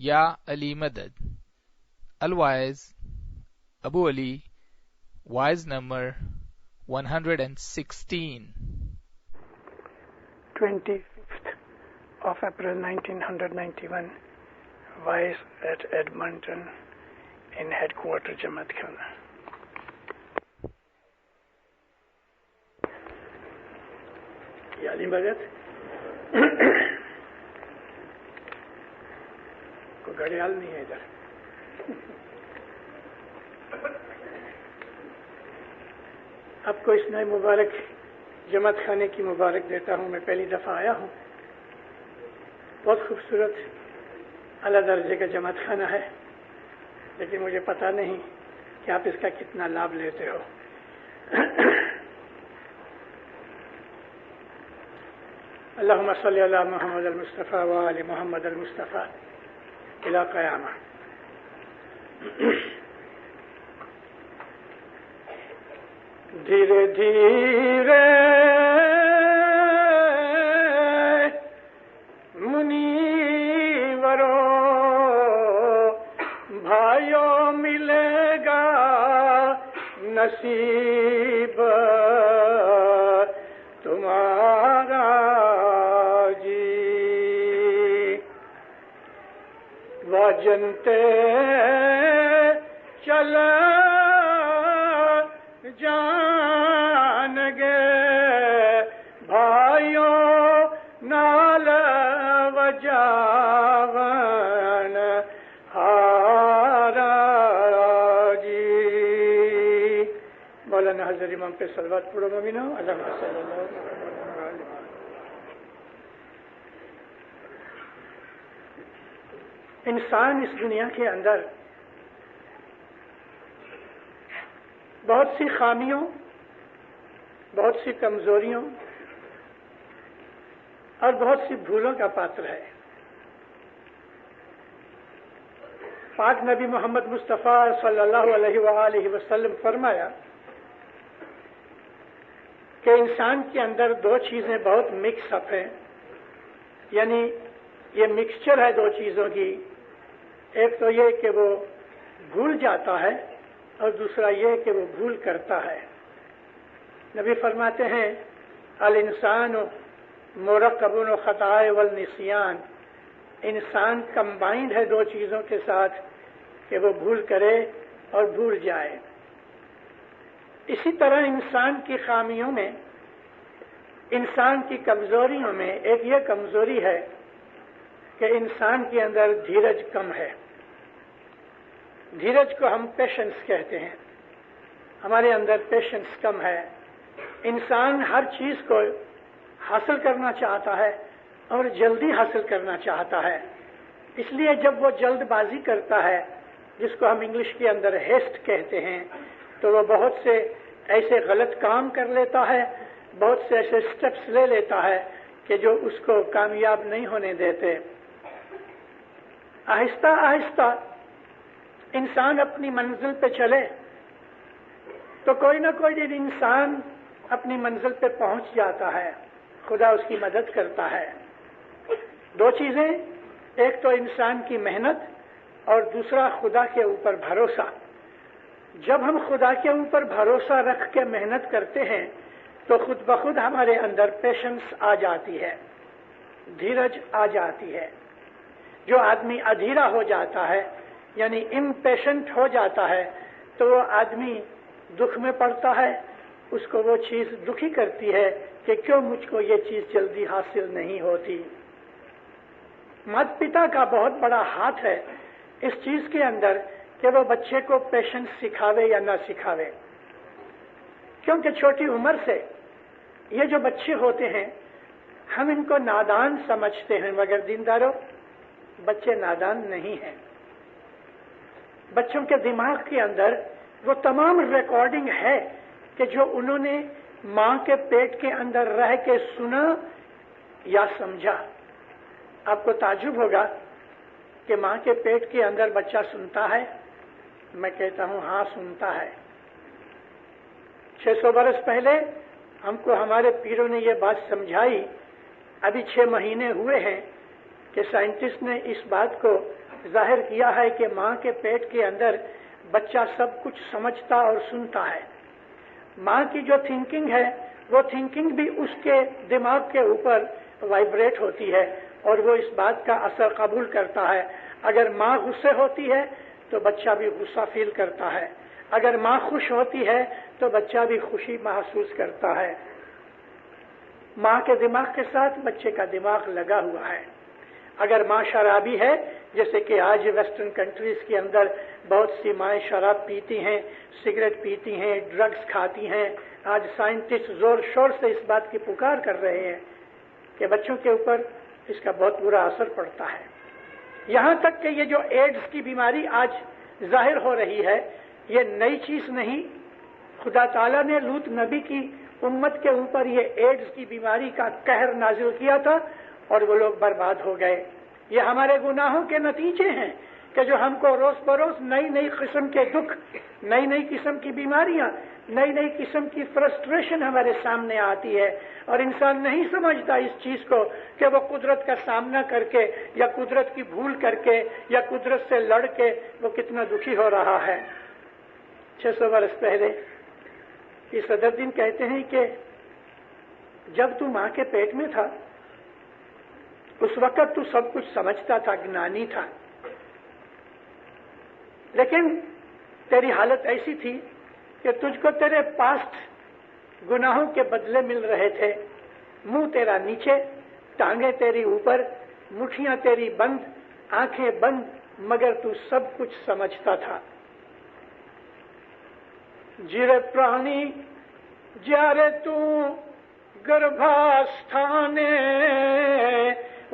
Ya Ali Madad. Al-Waiz, Abu Ali, Wise number 116. 25th of April 1991, Wise at Edmonton in headquarters Jamaat Khana. Ya Ali Madad. کوئی گھڑیال نہیں ہے ادھر. آپ کو اس نئے مبارک جماعت خانے کی مبارک دیتا ہوں. میں پہلی دفعہ آیا ہوں. بہت خوبصورت اعلیٰ درجے کا جماعت خانہ ہے, لیکن مجھے پتہ نہیں کہ آپ اس کا کتنا لابھ لیتے ہو. اللہم صلی علی محمد المصطفیٰ وآل محمد المصطفیٰ الی قیامہ. دھیرے دھیرے منیورو بھائیوں ملے گا نصیب تمہارا جی. وہ جنتے چلے جان گے بھائیوں نال وجاون ہارا جی. مولانا حضرت امام پہ صلوات پڑھو مومنو. اللہم صلی اللہ علیہ وسلم. انسان اس دنیا کے اندر بہت سی خامیوں, بہت سی کمزوریوں اور بہت سی بھولوں کا پاتر ہے. پاک نبی محمد مصطفیٰ صلی اللہ علیہ وآلہ وسلم فرمایا کہ انسان کے اندر دو چیزیں بہت مکس اپ ہیں, یعنی یہ مکسچر ہے دو چیزوں کی. ایک تو یہ کہ وہ بھول جاتا ہے اور دوسرا یہ کہ وہ بھول کرتا ہے. نبی فرماتے ہیں الانسان مرکب الخطاء والنسیان. انسان کمبائنڈ ہے دو چیزوں کے ساتھ کہ وہ بھول کرے اور بھول جائے. اسی طرح انسان کی خامیوں میں, انسان کی کمزوریوں میں ایک یہ کمزوری ہے کہ انسان کے اندر دھیرج کم ہے. دھیرج کو ہم پیشنس کہتے ہیں. ہمارے اندر پیشنس کم ہے. انسان ہر چیز کو حاصل کرنا چاہتا ہے اور جلدی حاصل کرنا چاہتا ہے. اس لیے جب وہ جلد بازی کرتا ہے, جس کو ہم انگلش کے اندر ہیسٹ کہتے ہیں, تو وہ بہت سے ایسے غلط کام کر لیتا ہے, بہت سے ایسے سٹیپس لے لیتا ہے کہ جو اس کو کامیاب نہیں ہونے دیتے. آہستہ آہستہ انسان اپنی منزل پہ چلے تو کوئی نہ کوئی دن انسان اپنی منزل پہ پہنچ جاتا ہے. خدا اس کی مدد کرتا ہے. دو چیزیں, ایک تو انسان کی محنت اور دوسرا خدا کے اوپر بھروسہ. جب ہم خدا کے اوپر بھروسہ رکھ کے محنت کرتے ہیں تو خود بخود ہمارے اندر پیشنس آ جاتی ہے, دھیرج آ جاتی ہے. جو آدمی ادھیرا ہو جاتا ہے, یعنی امپیشنٹ ہو جاتا ہے, تو وہ آدمی دکھ میں پڑتا ہے. اس کو وہ چیز دکھی کرتی ہے کہ کیوں مجھ کو یہ چیز جلدی حاصل نہیں ہوتی. مات پتا کا بہت بڑا ہاتھ ہے اس چیز کے اندر کہ وہ بچے کو پیشنس سکھاوے یا نہ سکھاوے. کیونکہ چھوٹی عمر سے یہ جو بچے ہوتے ہیں ہم ان کو نادان سمجھتے ہیں, مگر دینداروں بچے نادان نہیں ہیں. بچوں کے دماغ کے اندر وہ تمام ریکارڈنگ ہے کہ جو انہوں نے ماں کے پیٹ کے اندر رہ کے سنا یا سمجھا. آپ کو تعجب ہوگا کہ ماں کے پیٹ کے اندر بچہ سنتا ہے. میں کہتا ہوں ہاں سنتا ہے. 600 برس پہلے ہم کو ہمارے پیروں نے یہ بات سمجھائی. ابھی 6 مہینے ہوئے ہیں کہ साइंटिस्ट ने इस बात को जाहिर किया है कि माँ के पेट के अंदर बच्चा सब कुछ समझता और सुनता है। माँ की जो थिंकिंग है वो थिंकिंग भी उसके दिमाग के ऊपर वाइब्रेट होती है और वो इस बात का असर कबूल करता है। अगर माँ गुस्से होती है तो बच्चा भी गुस्सा फील करता है, अगर माँ खुश होती है तो बच्चा भी खुशी महसूस करता है। माँ के दिमाग के साथ बच्चे का दिमाग लगा हुआ है। अगर माँ शराबी है, जैसे कि आज वेस्टर्न कंट्रीज के अंदर बहुत सी माएँ शराब पीती हैं, सिगरेट पीती हैं, ड्रग्स खाती हैं, आज साइंटिस्ट जोर शोर से इस बात की पुकार कर रहे हैं कि बच्चों के ऊपर इसका बहुत बुरा असर पड़ता है। यहाँ तक कि ये जो एड्स की बीमारी आज जाहिर हो रही है, ये नई चीज नहीं। खुदा ताला ने लूत नबी की उम्मत के ऊपर ये एड्स की बीमारी का कहर नाजिल किया था और वो लोग बर्बाद हो गए। ये हमारे गुनाहों के नतीजे हैं कि जो हमको रोज बरोज नई नई किस्म के दुख, नई नई किस्म की बीमारियां, नई नई किस्म की फ्रस्ट्रेशन हमारे सामने आती है और इंसान नहीं समझता इस चीज को कि वो कुदरत का सामना करके या कुदरत की भूल करके या कुदरत से लड़ के वो कितना दुखी हो रहा है। 600 वर्ष पहले ये सदरुद्दीन कहते हैं कि जब तू माँ के पेट में था उस वक्त तू सब कुछ समझता था, ज्ञानी था, लेकिन तेरी हालत ऐसी थी कि तुझको तेरे पास्ट गुनाहों के बदले मिल रहे थे। मुंह तेरा नीचे, टांगे तेरी ऊपर, मुट्ठियां तेरी बंद, आंखें बंद, मगर तू सब कुछ समझता था। जिरे प्राणी जारे तू गर्भास्थाने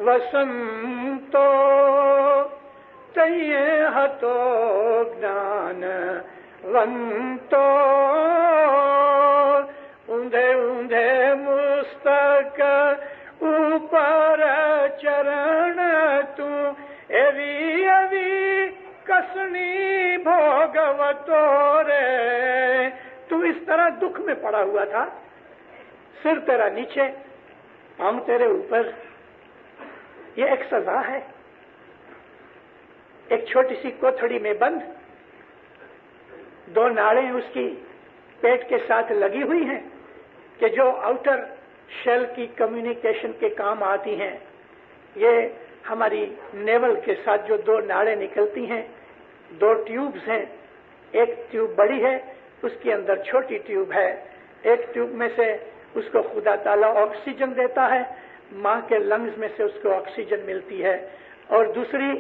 वसंतो तये हतो ज्ञान वंतो ऊंधे ऊंधे मुस्तक ऊपर चरण तू एवी एवी कसनी भोगवतो रे। तू इस तरह दुख में पड़ा हुआ था, सिर तेरा नीचे, पांव तेरे ऊपर। ये एक सजा है। एक छोटी सी कोठड़ी में बंद, दो नाड़ें उसकी पेट के साथ लगी हुई हैं कि जो आउटर शेल की कम्युनिकेशन के काम आती हैं। ये हमारी नेवल के साथ जो दो नाड़ें निकलती हैं, दो ट्यूब्स हैं, एक ट्यूब बड़ी है, उसके अंदर छोटी ट्यूब है। एक ट्यूब में से उसको खुदा ताला ऑक्सीजन देता है, माँ के लंग्स में से उसको ऑक्सीजन मिलती है, और दूसरी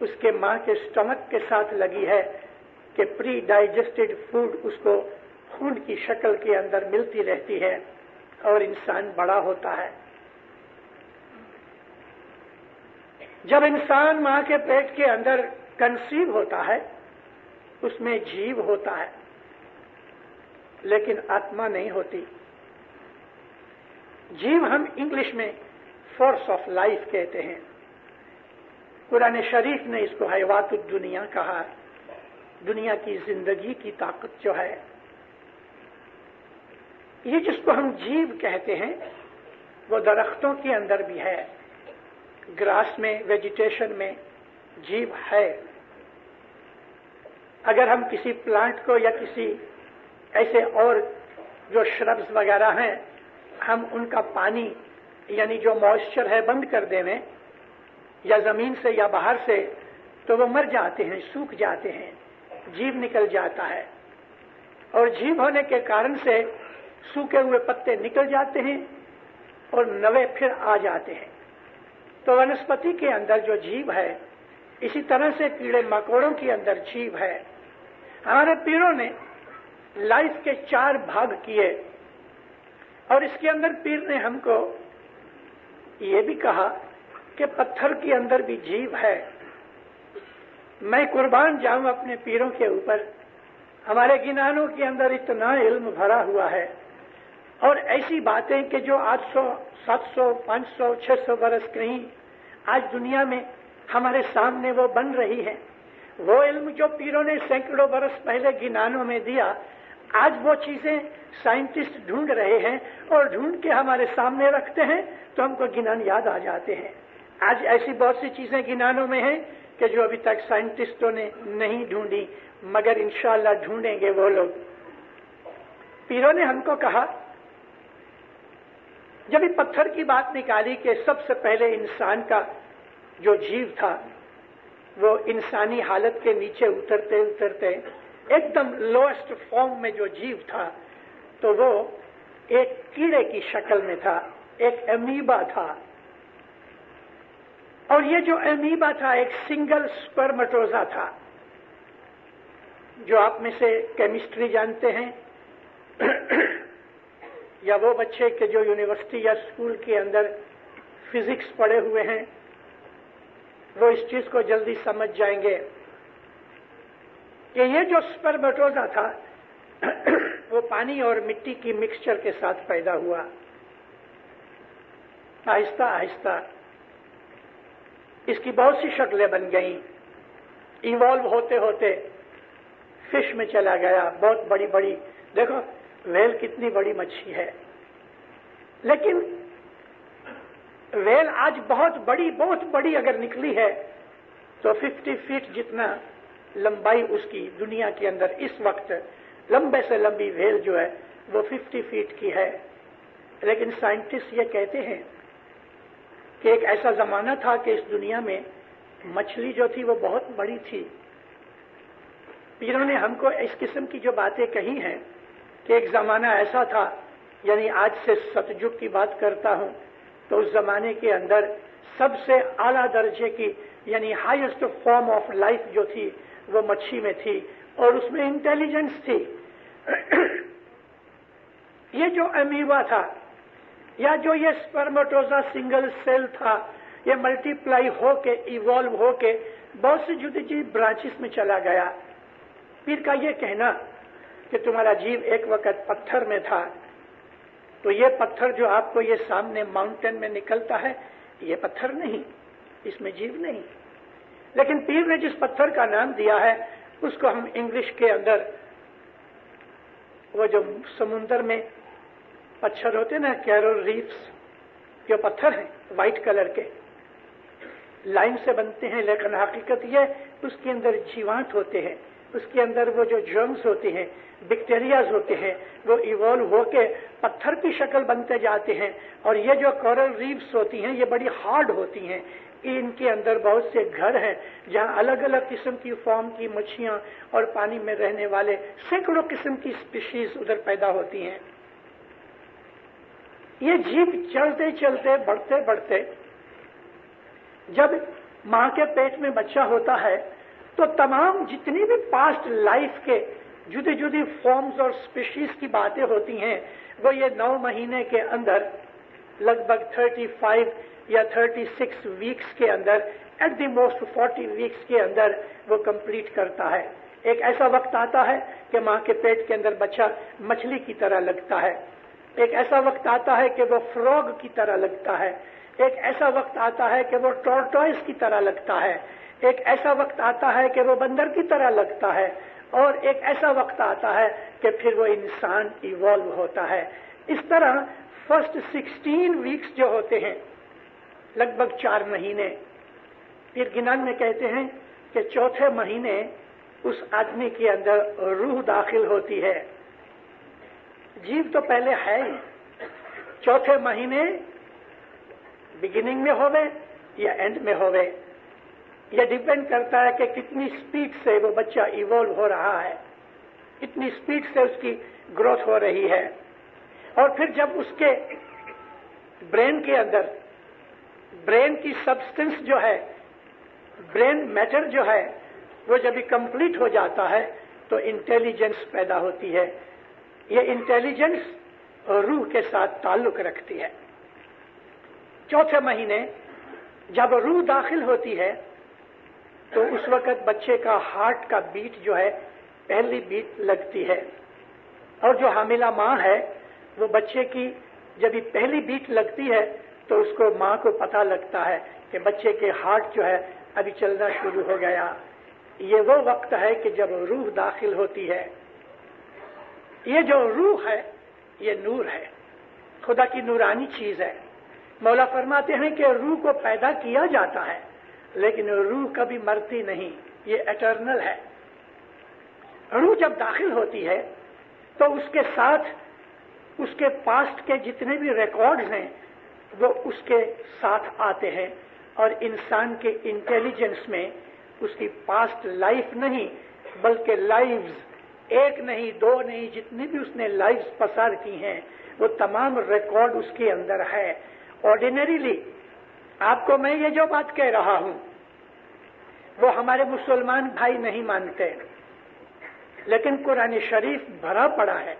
उसके माँ के स्टमक के साथ लगी है कि प्री डाइजेस्टेड फूड उसको खून की शक्ल के अंदर मिलती रहती है और इंसान बड़ा होता है। जब इंसान माँ के पेट के अंदर कंसीव होता है उसमें जीव होता है, लेकिन आत्मा नहीं होती। जीव हम इंग्लिश में फोर्स ऑफ लाइफ कहते हैं। कुरान शरीफ ने इसको हयातुद दुनिया कहा, दुनिया की जिंदगी की ताकत जो है। ये जिसको हम जीव कहते हैं वो दरख्तों के अंदर भी है, ग्रास में, वेजिटेशन में जीव है। अगर हम किसी प्लांट को या किसी ऐसे और जो श्रब्स वगैरह हैं, हम उनका पानी यानी जो मॉइस्चर है बंद कर देवें या जमीन से या बाहर से, तो वो मर जाते हैं, सूख जाते हैं, जीव निकल जाता है। और जीव होने के कारण से सूखे हुए पत्ते निकल जाते हैं और नवे फिर आ जाते हैं। तो वनस्पति के अंदर जो जीव है, इसी तरह से कीड़े मकोड़ों के अंदर जीव है। हमारे पीरों ने लाइफ के 4 भाग किए और इसके अंदर पीर ने हमको ये भी कहा कि पत्थर के अंदर भी जीव है। मैं कुर्बान जाऊं अपने पीरों के ऊपर। हमारे गिनानों के अंदर इतना इल्म भरा हुआ है और ऐसी बातें कि जो 800, 700, 500, 600 बरस कहीं आज दुनिया में हमारे सामने वो बन रही है। वो इल्म जो पीरों ने सैकड़ों बरस पहले गिनानों में दिया, आज वो चीजें साइंटिस्ट ढूंढ रहे हैं और ढूंढ के हमारे सामने रखते हैं, तो हमको गिनान याद आ जाते हैं। आज ऐसी बहुत सी चीजें गिनानों में हैं कि जो अभी तक साइंटिस्टों ने नहीं ढूंढी, मगर इंशाअल्लाह ढूंढेंगे वो लोग। पीरों ने हमको कहा, जब ये पत्थर की बात निकाली कि सबसे पहले इंसान का जो जीव था वो इंसानी हालत के नीचे उतरते उतरते एकदम लोएस्ट फॉर्म में जो जीव था तो वो एक कीड़े की शक्ल में था, एक एमीबा था। और ये जो एमीबा था एक सिंगल स्पर्मेटोजा था। जो आप में से केमिस्ट्री जानते हैं या वो बच्चे के जो यूनिवर्सिटी या स्कूल के अंदर फिजिक्स पढ़े हुए हैं वो इस चीज को जल्दी समझ जाएंगे कि ये जो स्पर्मेटोजा था वो पानी और मिट्टी की मिक्सचर के साथ पैदा हुआ। आहिस्ता आहिस्ता इसकी बहुत सी शक्लें बन गईं। इवॉल्व होते होते फिश में चला गया, बहुत बड़ी बड़ी, देखो व्हेल कितनी बड़ी मच्छी है, लेकिन व्हेल आज बहुत बड़ी अगर निकली है तो 50 फीट जितना लंबाई उसकी दुनिया के अंदर इस वक्त लंबे से लंबी व्हेल जो है वो 50 फीट की है। लेकिन साइंटिस्ट ये कहते हैं कि एक ऐसा जमाना था कि इस दुनिया में मछली जो थी वो बहुत बड़ी थी। पीरों ने हमको इस किस्म की जो बातें कही हैं कि एक जमाना ऐसा था, यानी आज से सतयुग की बात करता हूं, तो उस जमाने के अंदर सबसे आला दर्जे की यानी हाईएस्ट फॉर्म ऑफ लाइफ जो थी वो मच्छी में थी और उसमें इंटेलिजेंस थी। ये जो अमीबा था या जो ये स्पर्मेटोजा सिंगल सेल था, ये मल्टीप्लाई होके इवॉल्व होके बहुत सी जुदी जुदी ब्रांचेस में चला गया। पीर का ये कहना कि तुम्हारा जीव एक वक्त पत्थर में था, तो ये पत्थर जो आपको ये सामने माउंटेन में निकलता है ये पत्थर नहीं, इसमें जीव नहीं। लेकिन पीर ने जिस पत्थर का नाम दिया है उसको हम इंग्लिश के अंदर वो जो समुंदर में पत्थर होते हैं ना, कोरल रीफ्स, जो पत्थर हैं व्हाइट कलर के लाइन से बनते हैं, लेकिन हकीकत ये उसके अंदर जीवांत होते हैं, उसके अंदर वो जो जर्म्स होते हैं, बैक्टीरियाज होते हैं, वो इवॉल्व होके पत्थर की शक्ल बनते जाते हैं। और ये जो कोरल रीफ्स होती हैं ये बड़ी हार्ड होती हैं। इनके अंदर बहुत से घर हैं जहां अलग अलग किस्म की फॉर्म की मच्छियां और पानी में रहने वाले सैकड़ों किस्म की स्पीशीज उधर पैदा होती हैं। ये जीव चलते चलते बढ़ते बढ़ते जब मां के पेट में बच्चा होता है तो तमाम जितनी भी पास्ट लाइफ के जुदी जुदी फॉर्म्स और स्पीशीज की बातें होती हैं वो ये 9 महीने के अंदर लगभग 35 या 36 वीक्स के अंदर, एट द मोस्ट 40 वीक्स के अंदर वो कंप्लीट करता है। एक ऐसा वक्त आता है कि मां के पेट के अंदर बच्चा मछली की तरह लगता है, एक ऐसा वक्त आता है कि वो फ्रॉग की तरह लगता है, एक ऐसा वक्त आता है कि वो टॉर्टॉइस की तरह लगता है, एक ऐसा वक्त आता है कि वो बंदर की तरह लगता है, और एक ऐसा वक्त आता है कि फिर वो इंसान इवॉल्व होता है। इस तरह फर्स्ट 16 वीक्स जो होते हैं, लगभग 4 महीने, फिर गिनान में कहते हैं कि चौथे महीने उस आदमी के अंदर रूह दाखिल होती है। जीव तो पहले है ही, चौथे महीने बिगिनिंग में होवे या एंड में होवे, यह डिपेंड करता है कि कितनी स्पीड से वो बच्चा इवॉल्व हो रहा है, कितनी स्पीड से उसकी ग्रोथ हो रही है। और फिर जब उसके ब्रेन के अंदर ब्रेन की सब्सटेंस जो है, ब्रेन मैटर जो है, वो जब भी कंप्लीट हो जाता है तो इंटेलिजेंस पैदा होती है। ये इंटेलिजेंस रूह के साथ ताल्लुक रखती है। चौथे महीने जब रूह दाखिल होती है तो उस वक्त बच्चे का हार्ट का बीट जो है पहली बीट लगती है, और जो हामिला मां है वो बच्चे की जब भी पहली बीट लगती है तो उसको मां को पता लगता है कि बच्चे के हार्ट जो है अभी चलना शुरू हो गया। ये वो वक्त है कि जब रूह दाखिल होती है। ये जो रूह है ये नूर है, खुदा की नूरानी चीज है। मौला फरमाते हैं कि रूह को पैदा किया जाता है, लेकिन रूह कभी मरती नहीं, ये एटर्नल है। रूह जब दाखिल होती है तो उसके साथ उसके पास्ट के जितने भी रिकॉर्ड्स हैं वो उसके साथ आते हैं, और इंसान के इंटेलिजेंस में उसकी पास्ट लाइफ नहीं बल्कि लाइव्स, एक नहीं दो नहीं, जितनी भी उसने लाइव्स पसार की हैं वो तमाम रिकॉर्ड उसके अंदर है। ऑर्डिनरीली आपको मैं ये जो बात कह रहा हूं वो हमारे मुसलमान भाई नहीं मानते, लेकिन कुरान शरीफ भरा पड़ा है।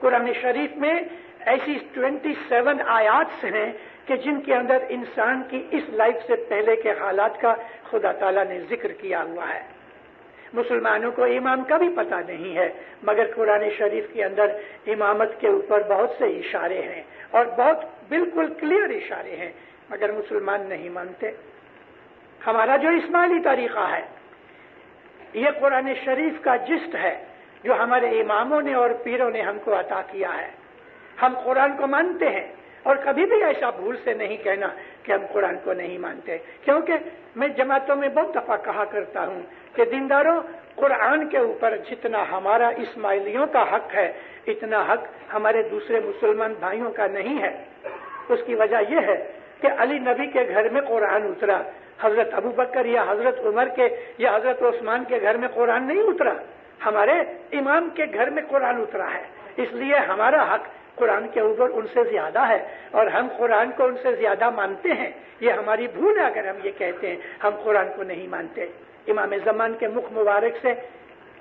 कुरान शरीफ में ऐसी 27 आयात हैं कि जिनके अंदर इंसान की इस लाइफ से पहले के हालात का खुदा ताला ने जिक्र किया हुआ है। मुसलमानों को इमाम का भी पता नहीं है, मगर कुरान शरीफ के अंदर इमामत के ऊपर बहुत से इशारे हैं और बहुत बिल्कुल क्लियर इशारे हैं, मगर मुसलमान नहीं मानते। हमारा जो इस्माइली तरीका है ये कुरान शरीफ का जिस्ट है जो हमारे इमामों ने और पीरों ने हमको अता किया है। हम कुरान को मानते हैं और कभी भी ऐसा भूल से नहीं कहना कि हम कुरान को नहीं मानते, क्योंकि मैं जमातों में बहुत दफा कहा करता हूं कि दीनदारों, कुरान के ऊपर जितना हमारा इस्माइलियों का हक है इतना हक हमारे दूसरे मुसलमान भाइयों का नहीं है। उसकी वजह यह है कि अली नबी के घर में कुरान उतरा, हजरत अबू बकर या हजरत उमर के या हजरत उस्मान के घर में कुरान नहीं उतरा, हमारे इमाम के घर में कुरान उतरा है। इसलिए हमारा हक कुरान के ऊपर उनसे ज्यादा है और हम कुरान को उनसे ज्यादा मानते हैं। ये हमारी भूल है अगर हम ये कहते हैं हम कुरान को नहीं मानते। इमाम ज़मान के मुख मुबारक से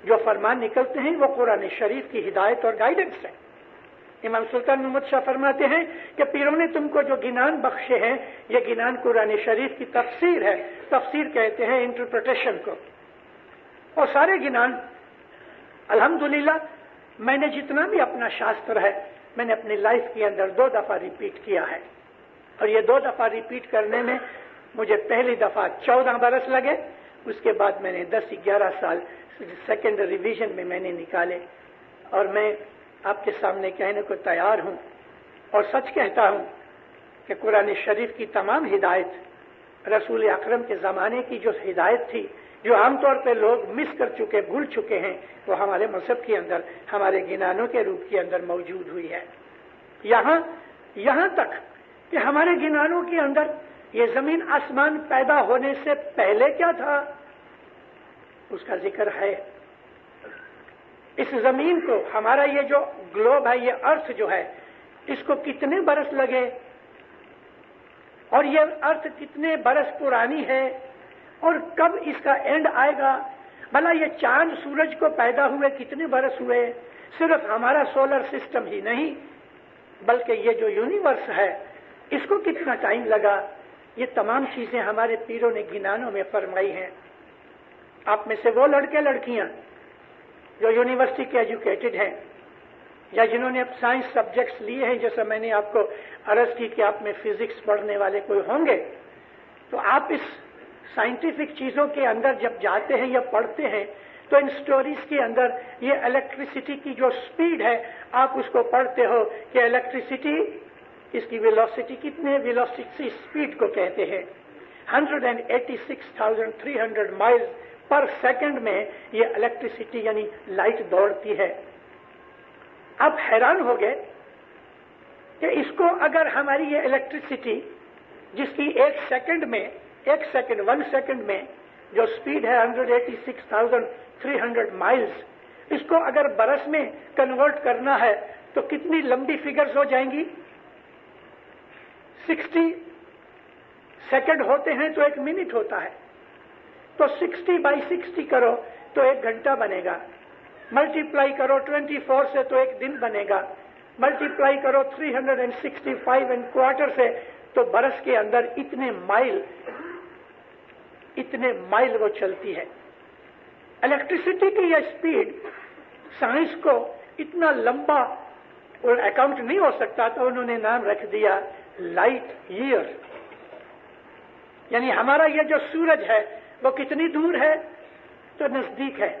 जो फरमान निकलते हैं वो कुरान शरीफ की हिदायत और गाइडेंस है। इमाम सुल्तान मोहम्मद शाह फरमाते हैं कि पीरों ने तुमको जो गिनान बख्शे हैं ये गिनान कुरान शरीफ की तफसीर है। तफसीर कहते हैं इंटरप्रिटेशन को, और सारे गिनान अल्हम्दुलिल्लाह मैंने जितना भी अपना शास्त्र है मैंने अपनी लाइफ के अंदर 2 दफा रिपीट किया है, और ये 2 दफा रिपीट करने में मुझे पहली दफा 14 बरस लगे, उसके बाद मैंने 10-11 साल सेकेंड रिवीजन में मैंने निकाले। और मैं आपके सामने कहने को तैयार हूं और सच कहता हूं कि कुरान शरीफ की तमाम हिदायत रसूल अकरम के ज़माने की जो हिदायत थी, जो आमतौर पे लोग मिस कर चुके, भूल चुके हैं, वो हमारे मज़हब के अंदर, हमारे गिनानों के रूप के अंदर मौजूद हुई है। यहाँ तक कि हमारे गिनानों के अंदर ये जमीन आसमान पैदा होने से पहले क्या था उसका जिक्र है। इस जमीन को, हमारा ये जो ग्लोब है, ये अर्थ जो है, इसको कितने बरस लगे और ये अर्थ कितने बरस पुरानी है और कब इसका एंड आएगा। भला ये चांद सूरज को पैदा हुए कितने बरस हुए। सिर्फ हमारा सोलर सिस्टम ही नहीं बल्कि ये जो यूनिवर्स है इसको कितना टाइम लगा। ये तमाम चीजें हमारे पीरों ने गिनानों में फरमाई हैं। आप में से वो लड़के लड़कियां जो यूनिवर्सिटी के एजुकेटेड हैं या जिन्होंने अब साइंस सब्जेक्ट्स लिए हैं, जैसा मैंने आपको अर्ज की कि आप में फिजिक्स पढ़ने वाले कोई होंगे, तो आप इस साइंटिफिक चीजों के अंदर जब जाते हैं या पढ़ते हैं तो इन स्टोरीज के अंदर ये इलेक्ट्रिसिटी की जो स्पीड है आप उसको पढ़ते हो कि इलेक्ट्रिसिटी, इसकी वेलोसिटी कितने, वेलोसिटी स्पीड को कहते हैं 186,300 माइल्स पर सेकंड में ये इलेक्ट्रिसिटी यानी लाइट दौड़ती है। आप हैरान हो गए कि इसको अगर हमारी ये इलेक्ट्रिसिटी जिसकी 1 सेकंड में जो स्पीड है 186,300 माइल्स, इसको अगर बरस में कन्वर्ट करना है तो कितनी लंबी फिगर्स हो जाएंगी। 60 सेकंड होते हैं तो 1 मिनट होता है, तो 60/60 करो तो 1 घंटा बनेगा, मल्टीप्लाई करो 24 से तो 1 दिन बनेगा, मल्टीप्लाई करो 365 से तो बरस के अंदर इतने माइल वो चलती है। इलेक्ट्रिसिटी की यह स्पीड साइंस को इतना लंबा और अकाउंट नहीं हो सकता, तो उन्होंने नाम रख दिया लाइट ईयर। यानी हमारा यह जो सूरज है वो कितनी दूर है, तो नजदीक है।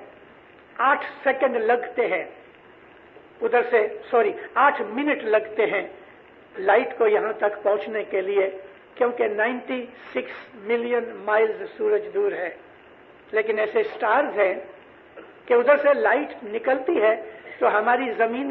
8 सेकंड लगते हैं उधर से, 8 मिनट लगते हैं लाइट को यहां तक पहुंचने के लिए, क्योंकि 96 मिलियन माइल्स सूरज दूर है। लेकिन ऐसे स्टार्स हैं कि उधर से लाइट निकलती है तो हमारी जमीन